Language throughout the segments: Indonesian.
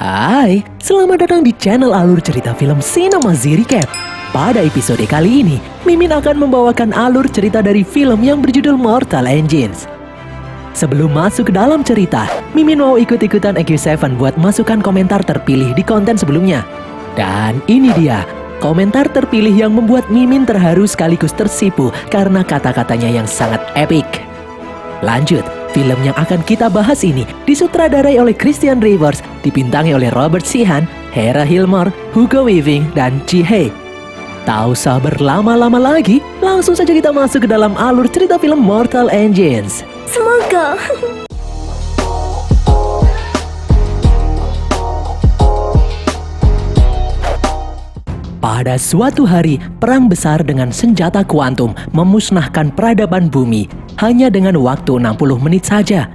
Hai, selamat datang di channel alur cerita film Cinema Recap. Pada episode kali ini, Mimin akan membawakan alur cerita dari film yang berjudul Mortal Engines. Sebelum masuk ke dalam cerita, Mimin mau ikut-ikutan EQ7 buat masukkan komentar terpilih di konten sebelumnya. Dan ini dia, komentar terpilih yang membuat Mimin terharu sekaligus tersipu karena kata-katanya yang sangat epic. Lanjut, film yang akan kita bahas ini disutradarai oleh Christian Rivers, dibintangi oleh Robert Sheehan, Hera Hilmar, Hugo Weaving, dan Ji Hae. Tak usah berlama-lama lagi, langsung saja kita masuk ke dalam alur cerita film Mortal Engines. Semoga. Pada suatu hari, perang besar dengan senjata kuantum memusnahkan peradaban bumi hanya dengan waktu 60 menit saja.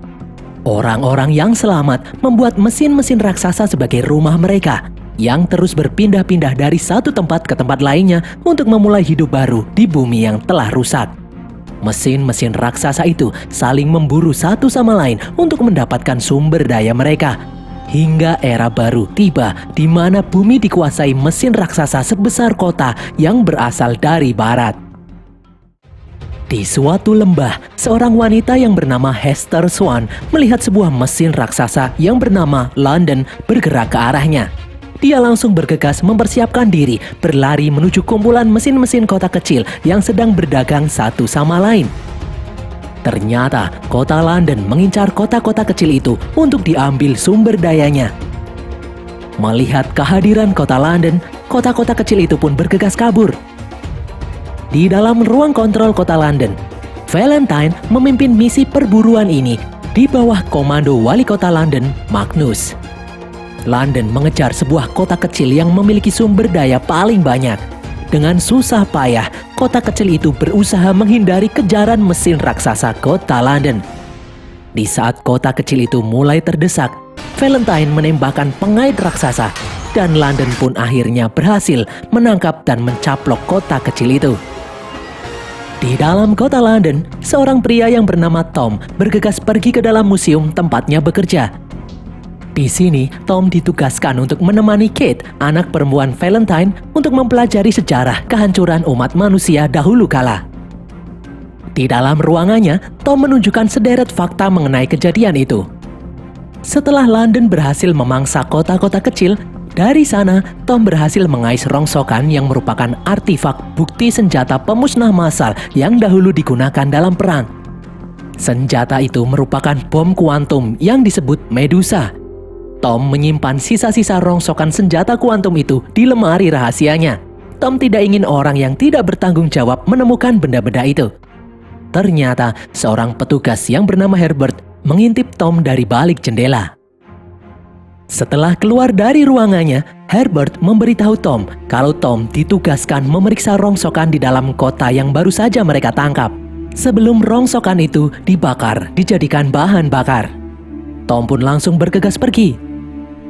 Orang-orang yang selamat membuat mesin-mesin raksasa sebagai rumah mereka, yang terus berpindah-pindah dari satu tempat ke tempat lainnya untuk memulai hidup baru di bumi yang telah rusak. Mesin-mesin raksasa itu saling memburu satu sama lain untuk mendapatkan sumber daya mereka. Hingga era baru tiba di mana bumi dikuasai mesin raksasa sebesar kota yang berasal dari barat. Di suatu lembah, seorang wanita yang bernama Hester Swan melihat sebuah mesin raksasa yang bernama London bergerak ke arahnya. Dia langsung bergegas mempersiapkan diri berlari menuju kumpulan mesin-mesin kota kecil yang sedang berdagang satu sama lain. Ternyata kota London mengincar kota-kota kecil itu untuk diambil sumber dayanya. Melihat kehadiran kota London, kota-kota kecil itu pun bergegas kabur. Di dalam ruang kontrol kota London, Valentine memimpin misi perburuan ini di bawah komando wali kota London, Magnus. London mengejar sebuah kota kecil yang memiliki sumber daya paling banyak. Dengan susah payah, kota kecil itu berusaha menghindari kejaran mesin raksasa kota London. Di saat kota kecil itu mulai terdesak, Valentine menembakkan pengait raksasa, dan London pun akhirnya berhasil menangkap dan mencaplok kota kecil itu. Di dalam kota London, seorang pria yang bernama Tom bergegas pergi ke dalam museum tempatnya bekerja. Di sini, Tom ditugaskan untuk menemani Kate, anak perempuan Valentine, untuk mempelajari sejarah kehancuran umat manusia dahulu kala. Di dalam ruangannya, Tom menunjukkan sederet fakta mengenai kejadian itu. Setelah London berhasil memangsa kota-kota kecil, dari sana Tom berhasil mengais rongsokan yang merupakan artifak bukti senjata pemusnah massal yang dahulu digunakan dalam perang. Senjata itu merupakan bom kuantum yang disebut Medusa. Tom menyimpan sisa-sisa rongsokan senjata kuantum itu di lemari rahasianya. Tom tidak ingin orang yang tidak bertanggung jawab menemukan benda-benda itu. Ternyata seorang petugas yang bernama Herbert mengintip Tom dari balik jendela. Setelah keluar dari ruangannya, Herbert memberitahu Tom kalau Tom ditugaskan memeriksa rongsokan di dalam kota yang baru saja mereka tangkap. Sebelum rongsokan itu dibakar dijadikan bahan bakar. Tom pun langsung bergegas pergi.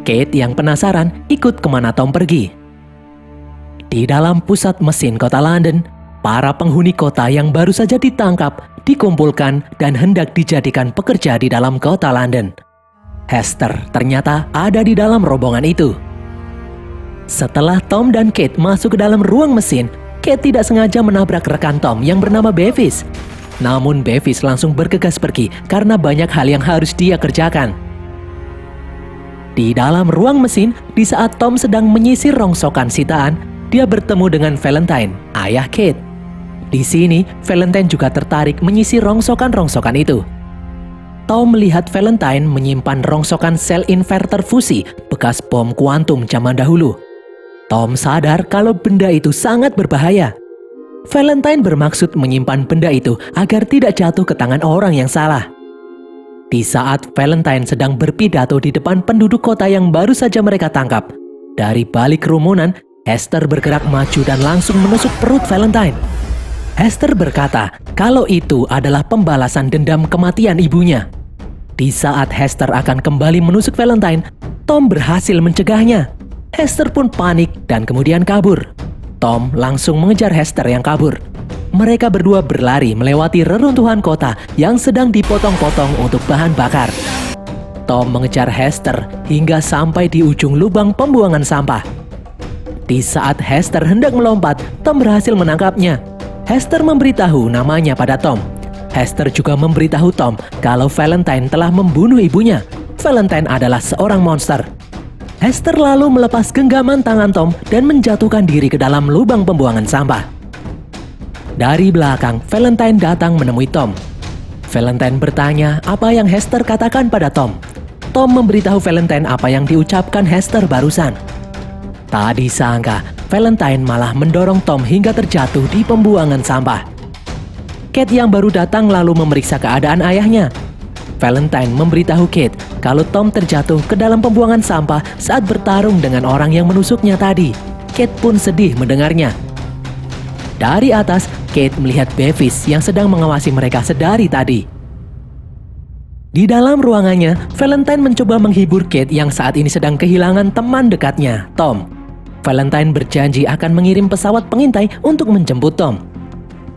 Kate yang penasaran ikut kemana Tom pergi. Di dalam pusat mesin kota London, para penghuni kota yang baru saja ditangkap dikumpulkan dan hendak dijadikan pekerja di dalam kota London. Hester ternyata ada di dalam rombongan itu. Setelah Tom dan Kate masuk ke dalam ruang mesin, Kate tidak sengaja menabrak rekan Tom yang bernama Bevis. Namun Bevis langsung bergegas pergi karena banyak hal yang harus dia kerjakan. Di dalam ruang mesin, di saat Tom sedang menyisir rongsokan sitaan, dia bertemu dengan Valentine, ayah Kate. Di sini, Valentine juga tertarik menyisir rongsokan-rongsokan itu. Tom melihat Valentine menyimpan rongsokan sel inverter fusi bekas bom kuantum zaman dahulu. Tom sadar kalau benda itu sangat berbahaya. Valentine bermaksud menyimpan benda itu agar tidak jatuh ke tangan orang yang salah. Di saat Valentine sedang berpidato di depan penduduk kota yang baru saja mereka tangkap, dari balik kerumunan, Hester bergerak maju dan langsung menusuk perut Valentine. Hester berkata kalau itu adalah pembalasan dendam kematian ibunya. Di saat Hester akan kembali menusuk Valentine, Tom berhasil mencegahnya. Hester pun panik dan kemudian kabur. Tom langsung mengejar Hester yang kabur. Mereka berdua berlari melewati reruntuhan kota yang sedang dipotong-potong untuk bahan bakar. Tom mengejar Hester hingga sampai di ujung lubang pembuangan sampah. Di saat Hester hendak melompat, Tom berhasil menangkapnya. Hester memberitahu namanya pada Tom. Hester juga memberitahu Tom kalau Valentine telah membunuh ibunya. Valentine adalah seorang monster. Hester lalu melepas genggaman tangan Tom dan menjatuhkan diri ke dalam lubang pembuangan sampah. Dari belakang, Valentine datang menemui Tom. Valentine bertanya apa yang Hester katakan pada Tom. Tom memberitahu Valentine apa yang diucapkan Hester barusan. Tak disangka, Valentine malah mendorong Tom hingga terjatuh di pembuangan sampah. Kate yang baru datang lalu memeriksa keadaan ayahnya. Valentine memberitahu Kate kalau Tom terjatuh ke dalam pembuangan sampah saat bertarung dengan orang yang menusuknya tadi. Kate pun sedih mendengarnya. Dari atas, Kate melihat Bevis yang sedang mengawasi mereka sedari tadi. Di dalam ruangannya, Valentine mencoba menghibur Kate yang saat ini sedang kehilangan teman dekatnya, Tom. Valentine berjanji akan mengirim pesawat pengintai untuk menjemput Tom.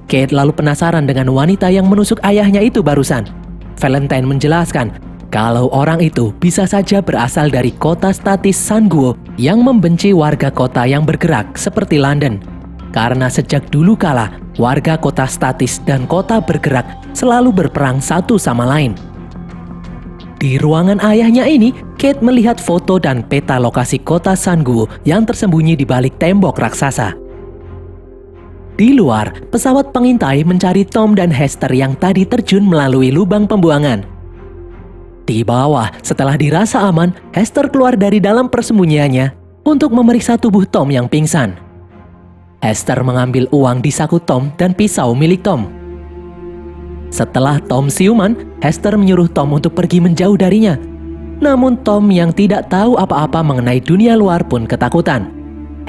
Kate lalu penasaran dengan wanita yang menusuk ayahnya itu barusan. Valentine menjelaskan kalau orang itu bisa saja berasal dari kota statis Sanguo yang membenci warga kota yang bergerak seperti London. Karena sejak dulu kala, warga kota statis dan kota bergerak selalu berperang satu sama lain. Di ruangan ayahnya ini, Kate melihat foto dan peta lokasi kota Sanguo yang tersembunyi di balik tembok raksasa. Di luar, pesawat pengintai mencari Tom dan Hester yang tadi terjun melalui lubang pembuangan. Di bawah, setelah dirasa aman, Hester keluar dari dalam persembunyiannya untuk memeriksa tubuh Tom yang pingsan. Hester mengambil uang di saku Tom dan pisau milik Tom. Setelah Tom siuman, Hester menyuruh Tom untuk pergi menjauh darinya. Namun Tom yang tidak tahu apa-apa mengenai dunia luar pun ketakutan.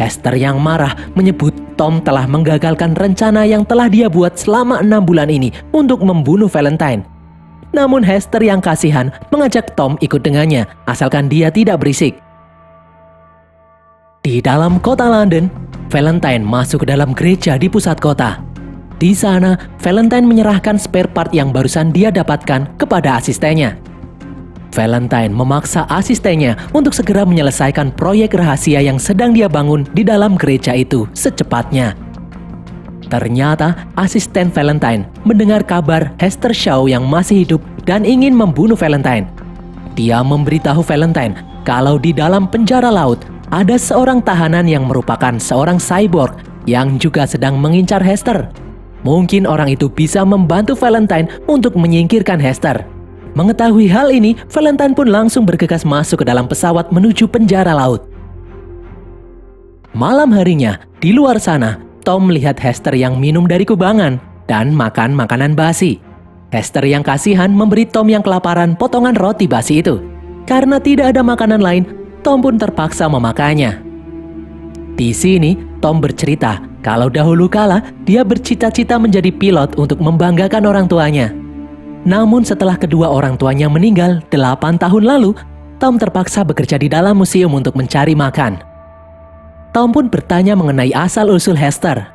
Hester yang marah menyebut Tom telah menggagalkan rencana yang telah dia buat selama 6 bulan ini untuk membunuh Valentine. Namun Hester yang kasihan mengajak Tom ikut dengannya, asalkan dia tidak berisik. Di dalam kota London, Valentine masuk ke dalam gereja di pusat kota. Di sana, Valentine menyerahkan spare part yang barusan dia dapatkan kepada asistennya. Valentine memaksa asistennya untuk segera menyelesaikan proyek rahasia yang sedang dia bangun di dalam gereja itu secepatnya. Ternyata, asisten Valentine mendengar kabar Hester Shaw yang masih hidup dan ingin membunuh Valentine. Dia memberitahu Valentine kalau di dalam penjara laut ada seorang tahanan yang merupakan seorang cyborg yang juga sedang mengincar Hester. Mungkin orang itu bisa membantu Valentine untuk menyingkirkan Hester. Mengetahui hal ini, Valentine pun langsung bergegas masuk ke dalam pesawat menuju penjara laut. Malam harinya, di luar sana, Tom melihat Hester yang minum dari kubangan dan makan makanan basi. Hester yang kasihan memberi Tom yang kelaparan potongan roti basi itu. Karena tidak ada makanan lain, Tom pun terpaksa memakannya. Di sini, Tom bercerita kalau dahulu kala dia bercita-cita menjadi pilot untuk membanggakan orang tuanya. Namun setelah kedua orang tuanya meninggal 8 tahun lalu, Tom terpaksa bekerja di dalam museum untuk mencari makan. Tom pun bertanya mengenai asal-usul Hester.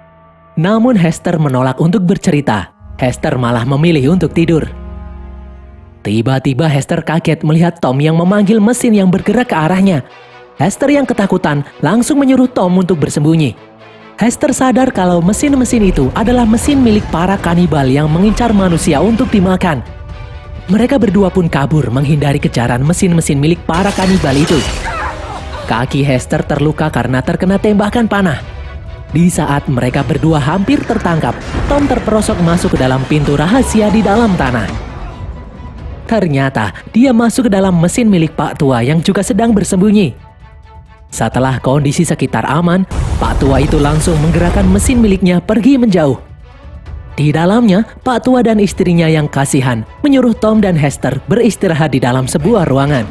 Namun Hester menolak untuk bercerita. Hester malah memilih untuk tidur. Tiba-tiba Hester kaget melihat Tom yang memanggil mesin yang bergerak ke arahnya. Hester yang ketakutan langsung menyuruh Tom untuk bersembunyi. Hester sadar kalau mesin-mesin itu adalah mesin milik para kanibal yang mengincar manusia untuk dimakan. Mereka berdua pun kabur menghindari kejaran mesin-mesin milik para kanibal itu. Kaki Hester terluka karena terkena tembakan panah. Di saat mereka berdua hampir tertangkap, Tom terperosok masuk ke dalam pintu rahasia di dalam tanah. Ternyata dia masuk ke dalam mesin milik Pak Tua yang juga sedang bersembunyi. Setelah kondisi sekitar aman, Pak Tua itu langsung menggerakkan mesin miliknya pergi menjauh. Di dalamnya, Pak Tua dan istrinya yang kasihan menyuruh Tom dan Hester beristirahat di dalam sebuah ruangan.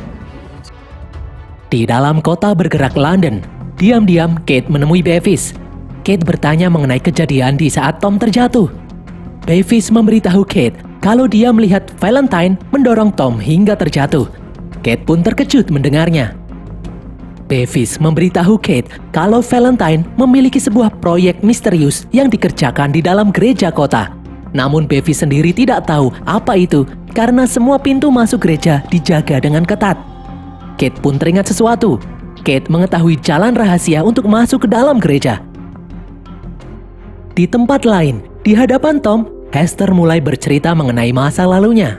Di dalam kota bergerak London, diam-diam Kate menemui Bevis. Kate bertanya mengenai kejadian di saat Tom terjatuh. Bevis memberitahu Kate kalau dia melihat Valentine mendorong Tom hingga terjatuh. Kate pun terkejut mendengarnya. Bevis memberitahu Kate kalau Valentine memiliki sebuah proyek misterius yang dikerjakan di dalam gereja kota. Namun Bevi sendiri tidak tahu apa itu karena semua pintu masuk gereja dijaga dengan ketat. Kate pun teringat sesuatu. Kate mengetahui jalan rahasia untuk masuk ke dalam gereja. Di tempat lain, di hadapan Tom, Hester mulai bercerita mengenai masa lalunya.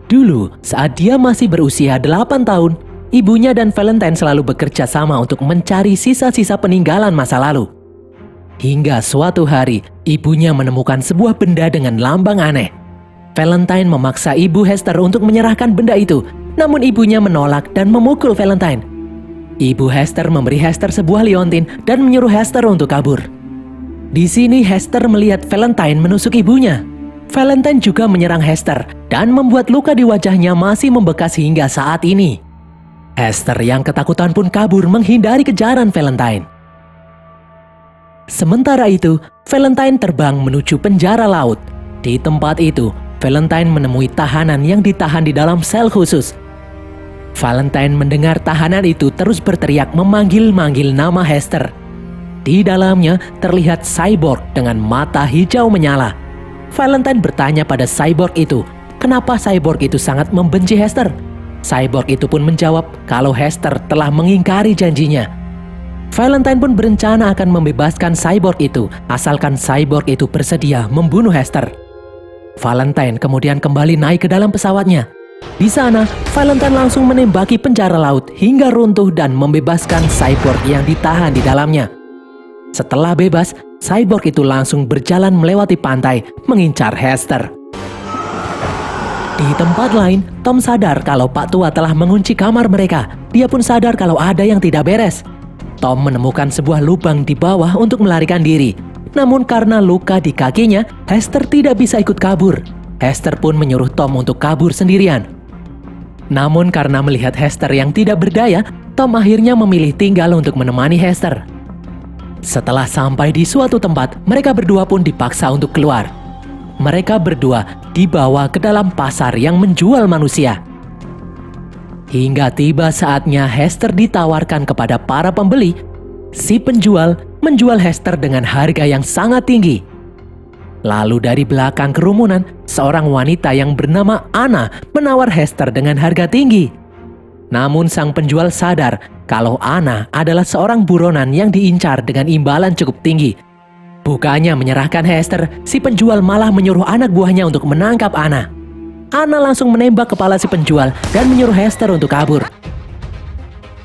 Dulu, saat dia masih berusia 8 tahun, ibunya dan Valentine selalu bekerja sama untuk mencari sisa-sisa peninggalan masa lalu. Hingga suatu hari, ibunya menemukan sebuah benda dengan lambang aneh. Valentine memaksa ibu Hester untuk menyerahkan benda itu, namun ibunya menolak dan memukul Valentine. Ibu Hester memberi Hester sebuah liontin dan menyuruh Hester untuk kabur. Di sini Hester melihat Valentine menusuk ibunya. Valentine juga menyerang Hester dan membuat luka di wajahnya masih membekas hingga saat ini. Hester yang ketakutan pun kabur menghindari kejaran Valentine. Sementara itu, Valentine terbang menuju penjara laut. Di tempat itu, Valentine menemui tahanan yang ditahan di dalam sel khusus. Valentine mendengar tahanan itu terus berteriak memanggil-manggil nama Hester. Di dalamnya terlihat cyborg dengan mata hijau menyala. Valentine bertanya pada cyborg itu, kenapa cyborg itu sangat membenci Hester. Cyborg itu pun menjawab kalau Hester telah mengingkari janjinya. Valentine pun berencana akan membebaskan cyborg itu, asalkan cyborg itu bersedia membunuh Hester. Valentine kemudian kembali naik ke dalam pesawatnya. Di sana, Valentine langsung menembaki penjara laut hingga runtuh dan membebaskan cyborg yang ditahan di dalamnya. Setelah bebas, cyborg itu langsung berjalan melewati pantai mengincar Hester. Di tempat lain, Tom sadar kalau Pak Tua telah mengunci kamar mereka. Dia pun sadar kalau ada yang tidak beres. Tom menemukan sebuah lubang di bawah untuk melarikan diri. Namun karena luka di kakinya, Hester tidak bisa ikut kabur. Hester pun menyuruh Tom untuk kabur sendirian. Namun karena melihat Hester yang tidak berdaya, Tom akhirnya memilih tinggal untuk menemani Hester. Setelah sampai di suatu tempat, mereka berdua pun dipaksa untuk keluar. Mereka berdua dibawa ke dalam pasar yang menjual manusia. Hingga tiba saatnya Hester ditawarkan kepada para pembeli. Si penjual menjual Hester dengan harga yang sangat tinggi. Lalu dari belakang kerumunan, seorang wanita yang bernama Anna menawar Hester dengan harga tinggi. Namun sang penjual sadar kalau Anna adalah seorang buronan yang diincar dengan imbalan cukup tinggi. Bukannya menyerahkan Hester, si penjual malah menyuruh anak buahnya untuk menangkap Anna. Anna langsung menembak kepala si penjual dan menyuruh Hester untuk kabur.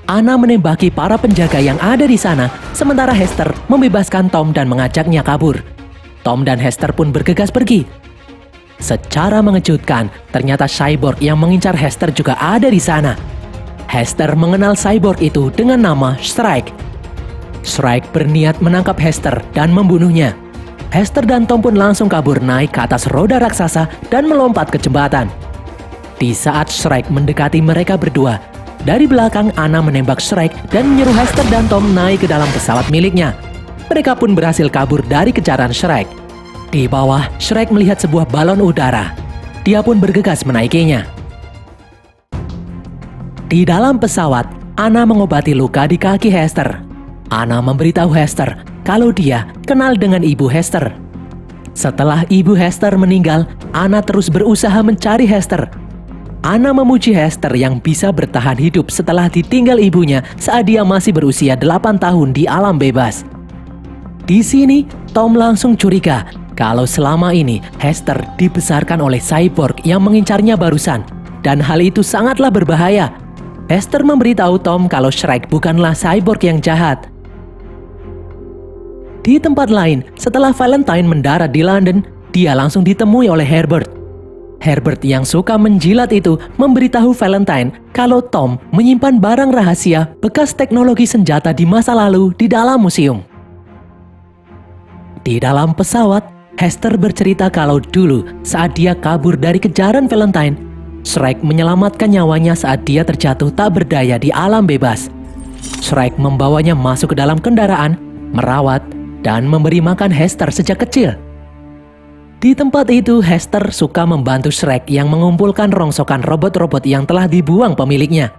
Anna menembaki para penjaga yang ada di sana, sementara Hester membebaskan Tom dan mengajaknya kabur. Tom dan Hester pun bergegas pergi. Secara mengejutkan, ternyata cyborg yang mengincar Hester juga ada di sana. Hester mengenal cyborg itu dengan nama Shrike. Shrike berniat menangkap Hester dan membunuhnya. Hester dan Tom pun langsung kabur naik ke atas roda raksasa dan melompat ke jembatan. Di saat Shrike mendekati mereka berdua, dari belakang Anna menembak Shrike dan menyuruh Hester dan Tom naik ke dalam pesawat miliknya. Mereka pun berhasil kabur dari kejaran Shrike. Di bawah, Shrike melihat sebuah balon udara. Dia pun bergegas menaikinya. Di dalam pesawat, Anna mengobati luka di kaki Hester. Anna memberitahu Hester kalau dia kenal dengan ibu Hester. Setelah ibu Hester meninggal, Anna terus berusaha mencari Hester. Anna memuji Hester yang bisa bertahan hidup setelah ditinggal ibunya saat dia masih berusia 8 tahun di alam bebas. Di sini, Tom langsung curiga kalau selama ini Hester dibesarkan oleh cyborg yang mengincarnya barusan, dan hal itu sangatlah berbahaya. Hester memberitahu Tom kalau Shrike bukanlah cyborg yang jahat. Di tempat lain, setelah Valentine mendarat di London, dia langsung ditemui oleh Herbert. Herbert yang suka menjilat itu memberitahu Valentine kalau Tom menyimpan barang rahasia bekas teknologi senjata di masa lalu di dalam museum. Di dalam pesawat, Hester bercerita kalau dulu saat dia kabur dari kejaran Valentine, Shrike menyelamatkan nyawanya saat dia terjatuh tak berdaya di alam bebas. Shrike membawanya masuk ke dalam kendaraan, merawat, dan memberi makan Hester sejak kecil. Di tempat itu, Hester suka membantu Shrike yang mengumpulkan rongsokan robot-robot yang telah dibuang pemiliknya.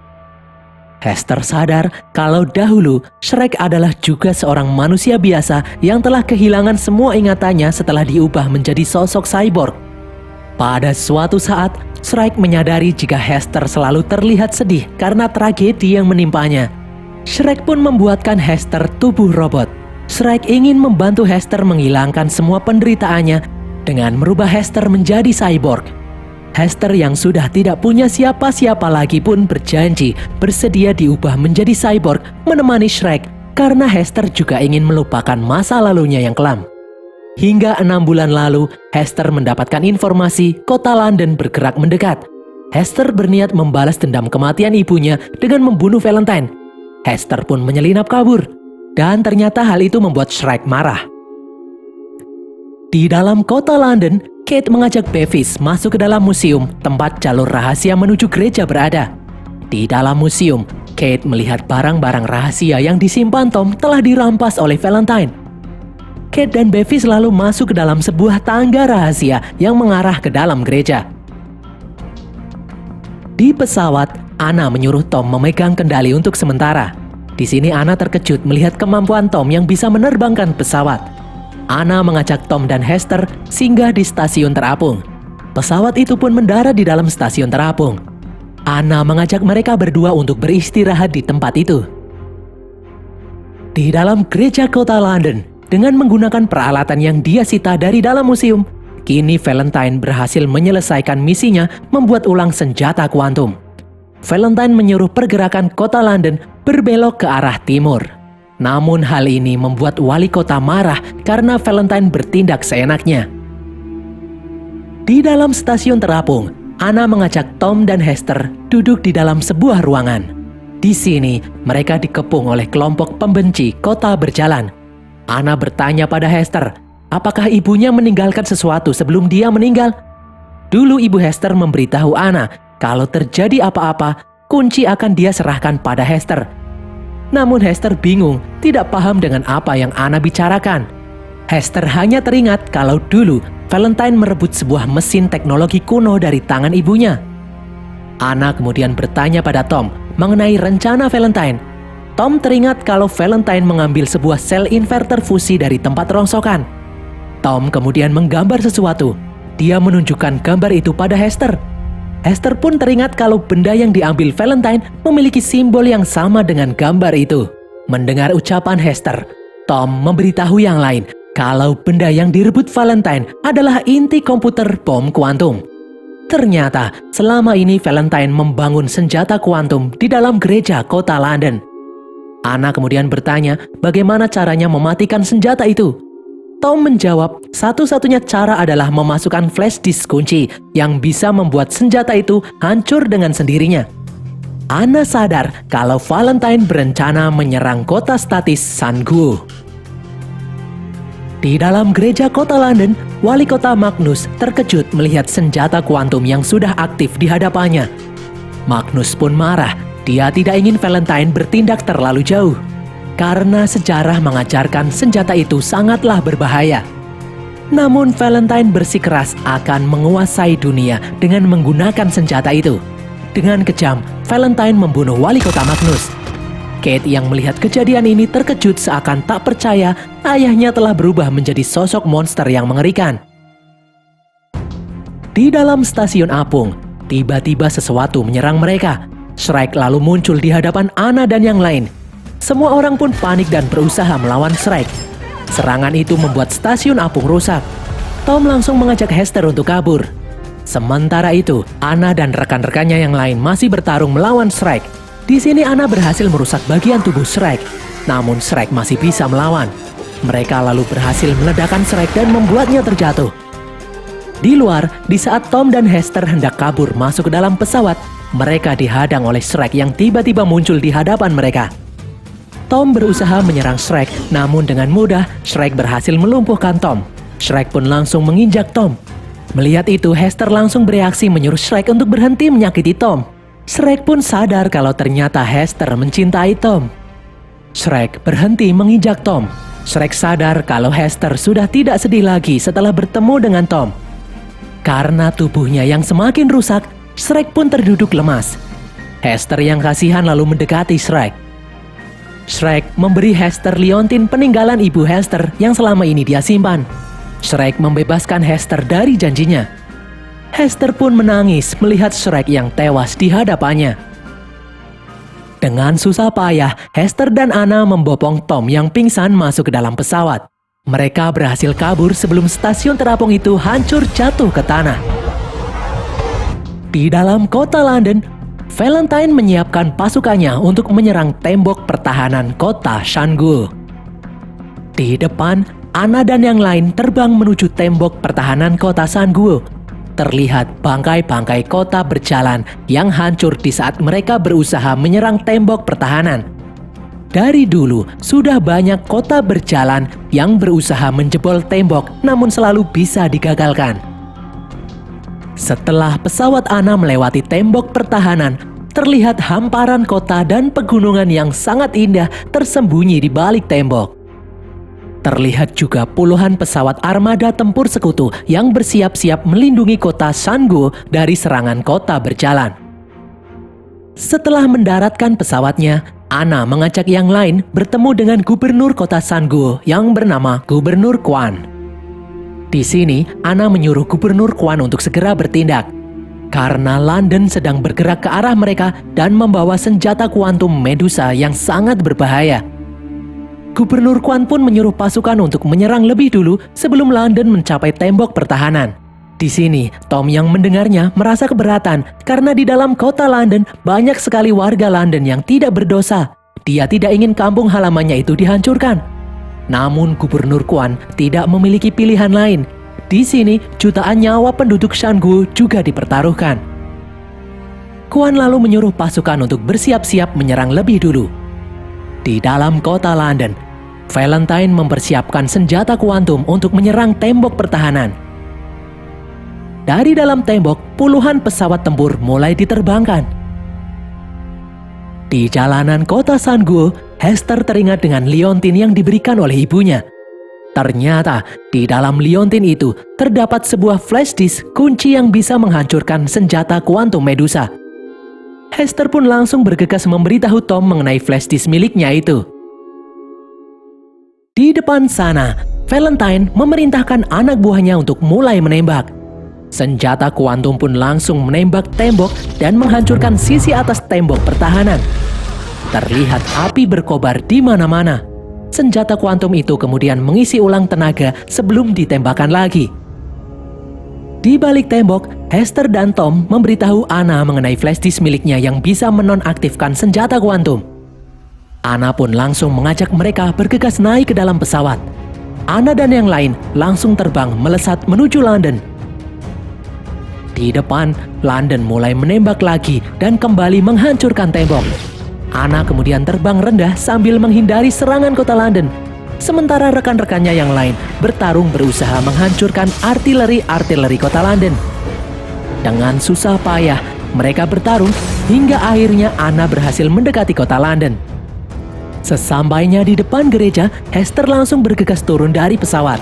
Hester sadar kalau dahulu Shrek adalah juga seorang manusia biasa yang telah kehilangan semua ingatannya setelah diubah menjadi sosok cyborg. Pada suatu saat, Shrek menyadari jika Hester selalu terlihat sedih karena tragedi yang menimpanya. Shrek pun membuatkan Hester tubuh robot. Shrek ingin membantu Hester menghilangkan semua penderitaannya dengan merubah Hester menjadi cyborg. Hester yang sudah tidak punya siapa-siapa lagi pun berjanji bersedia diubah menjadi cyborg menemani Shrek karena Hester juga ingin melupakan masa lalunya yang kelam. Hingga 6 bulan lalu, Hester mendapatkan informasi kota London bergerak mendekat. Hester berniat membalas dendam kematian ibunya dengan membunuh Valentine. Hester pun menyelinap kabur, dan ternyata hal itu membuat Shrek marah. Di dalam kota London, Kate mengajak Bevis masuk ke dalam museum tempat jalur rahasia menuju gereja berada. Di dalam museum, Kate melihat barang-barang rahasia yang disimpan Tom telah dirampas oleh Valentine. Kate dan Bevis lalu masuk ke dalam sebuah tangga rahasia yang mengarah ke dalam gereja. Di pesawat, Anna menyuruh Tom memegang kendali untuk sementara. Di sini Anna terkejut melihat kemampuan Tom yang bisa menerbangkan pesawat. Anna mengajak Tom dan Hester singgah di stasiun terapung. Pesawat itu pun mendarat di dalam stasiun terapung. Anna mengajak mereka berdua untuk beristirahat di tempat itu. Di dalam gereja kota London, dengan menggunakan peralatan yang dia sita dari dalam museum, kini Valentine berhasil menyelesaikan misinya membuat ulang senjata kuantum. Valentine menyuruh pergerakan kota London berbelok ke arah timur. Namun hal ini membuat wali kota marah karena Valentine bertindak seenaknya. Di dalam stasiun terapung, Anna mengajak Tom dan Hester duduk di dalam sebuah ruangan. Di sini, mereka dikepung oleh kelompok pembenci kota berjalan. Anna bertanya pada Hester, apakah ibunya meninggalkan sesuatu sebelum dia meninggal? Dulu ibu Hester memberitahu Anna kalau terjadi apa-apa, kunci akan dia serahkan pada Hester. Namun Hester bingung, tidak paham dengan apa yang Anna bicarakan. Hester hanya teringat kalau dulu Valentine merebut sebuah mesin teknologi kuno dari tangan ibunya. Anna kemudian bertanya pada Tom mengenai rencana Valentine. Tom teringat kalau Valentine mengambil sebuah sel inverter fusi dari tempat rongsokan. Tom kemudian menggambar sesuatu. Dia menunjukkan gambar itu pada Hester. Hester pun teringat kalau benda yang diambil Valentine memiliki simbol yang sama dengan gambar itu. Mendengar ucapan Hester, Tom memberitahu yang lain kalau benda yang direbut Valentine adalah inti komputer bom kuantum. Ternyata selama ini Valentine membangun senjata kuantum di dalam gereja kota London. Anna kemudian bertanya bagaimana caranya mematikan senjata itu. Tom menjawab, satu-satunya cara adalah memasukkan flash disk kunci yang bisa membuat senjata itu hancur dengan sendirinya. Anna sadar kalau Valentine berencana menyerang kota statis Sanguo. Di dalam gereja kota London, wali kota Magnus terkejut melihat senjata kuantum yang sudah aktif di hadapannya. Magnus pun marah, dia tidak ingin Valentine bertindak terlalu jauh. Karena sejarah mengajarkan senjata itu sangatlah berbahaya. Namun Valentine bersikeras akan menguasai dunia dengan menggunakan senjata itu. Dengan kejam, Valentine membunuh wali kota Magnus. Kate yang melihat kejadian ini terkejut seakan tak percaya ayahnya telah berubah menjadi sosok monster yang mengerikan. Di dalam stasiun apung, tiba-tiba sesuatu menyerang mereka. Shrek lalu muncul di hadapan Anna dan yang lain. Semua orang pun panik dan berusaha melawan Shrek. Serangan itu membuat stasiun apung rusak. Tom langsung mengajak Hester untuk kabur. Sementara itu, Anna dan rekan-rekannya yang lain masih bertarung melawan Shrek. Di sini Anna berhasil merusak bagian tubuh Shrek. Namun Shrek masih bisa melawan. Mereka lalu berhasil meledakkan Shrek dan membuatnya terjatuh. Di luar, di saat Tom dan Hester hendak kabur masuk ke dalam pesawat, mereka dihadang oleh Shrek yang tiba-tiba muncul di hadapan mereka. Tom berusaha menyerang Shrek, namun dengan mudah Shrek berhasil melumpuhkan Tom. Shrek pun langsung menginjak Tom. Melihat itu, Hester langsung bereaksi menyuruh Shrek untuk berhenti menyakiti Tom. Shrek pun sadar kalau ternyata Hester mencintai Tom. Shrek berhenti menginjak Tom. Shrek sadar kalau Hester sudah tidak sedih lagi setelah bertemu dengan Tom. Karena tubuhnya yang semakin rusak, Shrek pun terduduk lemas. Hester yang kasihan lalu mendekati Shrek. Shrek memberi Hester liontin peninggalan ibu Hester yang selama ini dia simpan. Shrek membebaskan Hester dari janjinya. Hester pun menangis melihat Shrek yang tewas di hadapannya. Dengan susah payah, Hester dan Anna membopong Tom yang pingsan masuk ke dalam pesawat. Mereka berhasil kabur sebelum stasiun terapung itu hancur jatuh ke tanah. Di dalam kota London, Valentine menyiapkan pasukannya untuk menyerang tembok pertahanan kota Shanggu. Di depan, Anna dan yang lain terbang menuju tembok pertahanan kota Shanggu. Terlihat bangkai-bangkai kota berjalan yang hancur di saat mereka berusaha menyerang tembok pertahanan. Dari dulu, sudah banyak kota berjalan yang berusaha menjebol tembok namun selalu bisa digagalkan. Setelah pesawat Anna melewati tembok pertahanan, terlihat hamparan kota dan pegunungan yang sangat indah tersembunyi di balik tembok. Terlihat juga puluhan pesawat armada tempur sekutu yang bersiap-siap melindungi kota Shanggu dari serangan kota berjalan. Setelah mendaratkan pesawatnya, Anna mengajak yang lain bertemu dengan gubernur kota Shanggu yang bernama Gubernur Quan. Di sini, Anna menyuruh Gubernur Quan untuk segera bertindak, karena London sedang bergerak ke arah mereka dan membawa senjata kuantum Medusa yang sangat berbahaya. Gubernur Quan pun menyuruh pasukan untuk menyerang lebih dulu sebelum London mencapai tembok pertahanan. Di sini, Tom yang mendengarnya merasa keberatan karena di dalam kota London banyak sekali warga London yang tidak berdosa. Dia tidak ingin kampung halamannya itu dihancurkan. Namun Gubernur Quan tidak memiliki pilihan lain. Di sini, jutaan nyawa penduduk Shanggu juga dipertaruhkan. Quan lalu menyuruh pasukan untuk bersiap-siap menyerang lebih dulu. Di dalam kota London, Valentine mempersiapkan senjata kuantum untuk menyerang tembok pertahanan. Dari dalam tembok, puluhan pesawat tempur mulai diterbangkan. Di jalanan kota Shanggu, Hester teringat dengan liontin yang diberikan oleh ibunya. Ternyata, di dalam liontin itu terdapat sebuah flash disk kunci yang bisa menghancurkan senjata kuantum Medusa. Hester pun langsung bergegas memberitahu Tom mengenai flash disk miliknya itu. Di depan sana, Valentine memerintahkan anak buahnya untuk mulai menembak. Senjata kuantum pun langsung menembak tembok dan menghancurkan sisi atas tembok pertahanan. Terlihat api berkobar di mana-mana. Senjata kuantum itu kemudian mengisi ulang tenaga sebelum ditembakkan lagi. Di balik tembok, Hester dan Tom memberitahu Anna mengenai flash disk miliknya yang bisa menonaktifkan senjata kuantum. Anna pun langsung mengajak mereka bergegas naik ke dalam pesawat. Anna dan yang lain langsung terbang melesat menuju London. Di depan, London mulai menembak lagi dan kembali menghancurkan tembok. Anna kemudian terbang rendah sambil menghindari serangan kota London. Sementara rekan-rekannya yang lain bertarung berusaha menghancurkan artileri kota London. Dengan susah payah, mereka bertarung hingga akhirnya Anna berhasil mendekati kota London. Sesampainya di depan gereja, Hester langsung bergegas turun dari pesawat.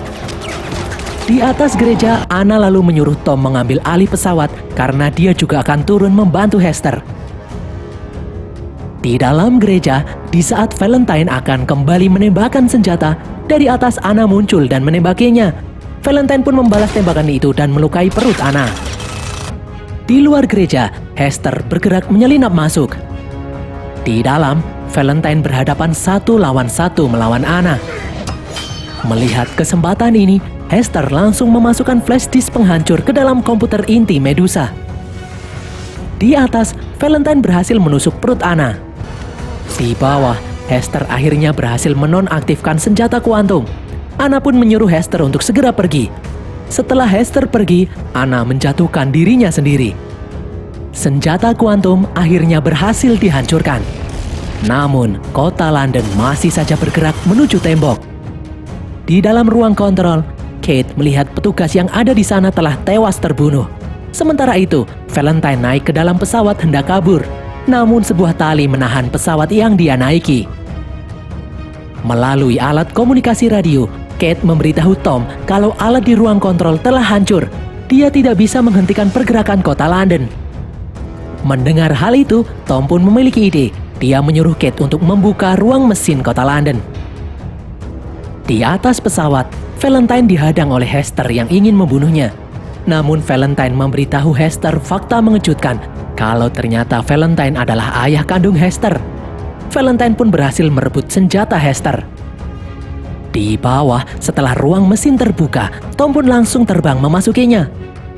Di atas gereja, Anna lalu menyuruh Tom mengambil alih pesawat karena dia juga akan turun membantu Hester. Di dalam gereja, di saat Valentine akan kembali menembakkan senjata, dari atas Anna muncul dan menembakinya. Valentine pun membalas tembakan itu dan melukai perut Anna. Di luar gereja, Hester bergerak menyelinap masuk. Di dalam, Valentine berhadapan 1 lawan 1 melawan Anna. Melihat kesempatan ini, Hester langsung memasukkan flash disk penghancur ke dalam komputer inti Medusa. Di atas, Valentine berhasil menusuk perut Anna. Di bawah, Hester akhirnya berhasil menonaktifkan senjata kuantum. Anna pun menyuruh Hester untuk segera pergi. Setelah Hester pergi, Anna menjatuhkan dirinya sendiri. Senjata kuantum akhirnya berhasil dihancurkan. Namun, kota London masih saja bergerak menuju tembok. Di dalam ruang kontrol, Kate melihat petugas yang ada di sana telah tewas terbunuh. Sementara itu, Valentine naik ke dalam pesawat hendak kabur. Namun sebuah tali menahan pesawat yang dia naiki. Melalui alat komunikasi radio, Kate memberitahu Tom kalau alat di ruang kontrol telah hancur. Dia tidak bisa menghentikan pergerakan kota London. Mendengar hal itu, Tom pun memiliki ide. Dia menyuruh Kate untuk membuka ruang mesin kota London. Di atas pesawat, Valentine dihadang oleh Hester yang ingin membunuhnya. Namun Valentine memberitahu Hester fakta mengejutkan kalau ternyata Valentine adalah ayah kandung Hester. Valentine pun berhasil merebut senjata Hester. Di bawah, setelah ruang mesin terbuka, Tom pun langsung terbang memasukinya.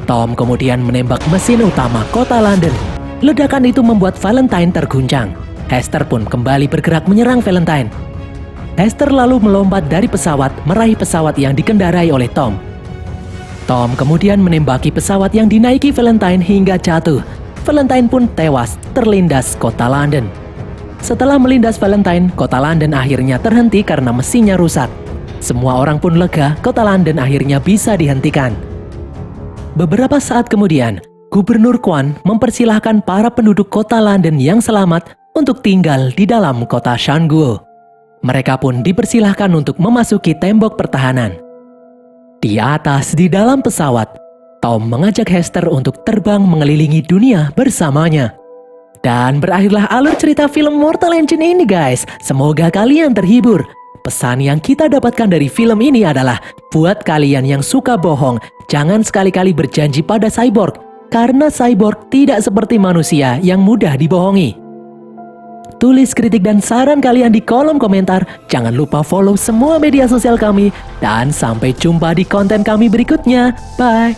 Tom kemudian menembak mesin utama kota London. Ledakan itu membuat Valentine terguncang. Hester pun kembali bergerak menyerang Valentine. Hester lalu melompat dari pesawat meraih pesawat yang dikendarai oleh Tom. Tom kemudian menembaki pesawat yang dinaiki Valentine hingga jatuh. Valentine pun tewas terlindas kota London. Setelah melindas Valentine, kota London akhirnya terhenti karena mesinnya rusak. Semua orang pun lega, kota London akhirnya bisa dihentikan. Beberapa saat kemudian, Gubernur Kwan mempersilahkan para penduduk kota London yang selamat untuk tinggal di dalam kota Shangguo. Mereka pun dipersilahkan untuk memasuki tembok pertahanan. Di atas di dalam pesawat, Tom mengajak Hester untuk terbang mengelilingi dunia bersamanya. Dan berakhirlah alur cerita film Mortal Engine ini guys. Semoga kalian terhibur. Pesan yang kita dapatkan dari film ini adalah, buat kalian yang suka bohong, jangan sekali-kali berjanji pada cyborg. Karena cyborg tidak seperti manusia yang mudah dibohongi. Tulis kritik dan saran kalian di kolom komentar. Jangan lupa follow semua media sosial kami. Dan sampai jumpa di konten kami berikutnya. Bye!